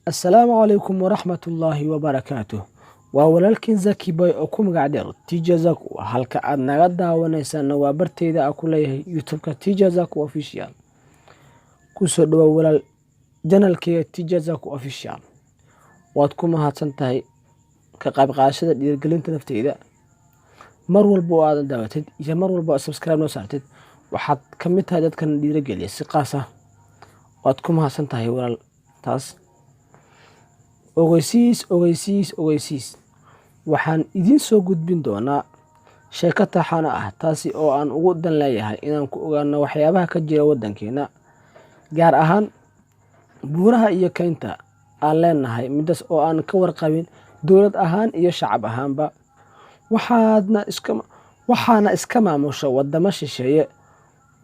Assalaamu calaykum waraxmatullaahi wabarakaatuh. Waa walaalkiin Zaki Boy oo ku magac dheer Teacher Zaku. Halka aad naga daawanaysaan waa bartayda aan ku leeyahay YouTube-ka Teacher Zaku Official. Ku soo dhawaad walaal channel-kayga Teacher Zaku Official. Waad ku mahadsan tahay ka qayb qaadashada dhiirigelinta naftayda. Mar walba oo aad daawatid iyo mar walba oo subscribe noo saartid waxaad ka mid tahay dadkan dhiirigeliya si qaas ah. Waad ku mahadsan tahay walaal taas. Ogeysiis. Waxaan idin soo gudbin doonaa sheeko taxane ah taasi oo aan ugu dan leeyahay inaan ku ogaano waxyaabaha ka jira waddankeena, gaar ahaan buuraha iyo kaynta aan leenahay, midaas oo aan ka warqabin dowlad ahaan iyo shacab ahaanba. Waxaana iska maamusha waddamo shisheeye.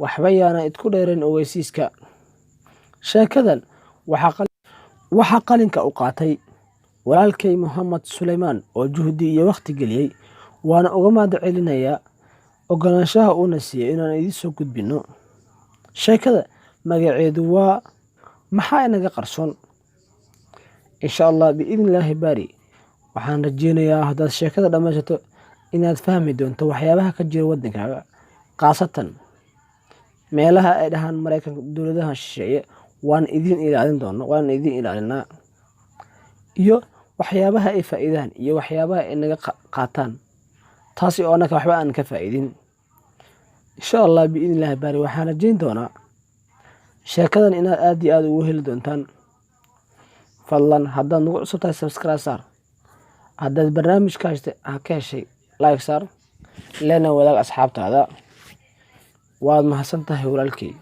Waxba yaana idku dheerayn ogeysiiska. Sheekadan waxaa qalinka u qaatay walaalkay Mohamed Suleymaan oo juhdi iyo waqti geliyay, waana uga mahadcelinayaa ogolaanshaha uu na siiyay inaan idin soo gudbino. Sheekada magaceedu waa Maxaa Inaga Qarsoon. Insha Allah biidhnillaahi baari. Waxaan rajeynayaa haddaad sheekada dhammaysato inaad fahmi doonto waxyaabaha ka jira waddankaaga, khaasatan meelaha ay dhahaan Mareykanka dowladaha shisheeye. Waan idin ilaalinaa iyo waxyaabaha ay faa'iidaan iyo waxyaabaha ay naga qaataan, taasi oo anaka waxba aan ka faa'iidin. Insha Allah biidhnillaahi baari. Waxaan rajeyn doonaa sheekadan inaad aad iyo aad ugu heli doontaan. Fadlan haddaad nagu cusub tahay subscribe saar. Haddaad barnaamijka ka heshay like saar, lana wadaag asxaabtaada. Waad mahadsan tahay walaalkay.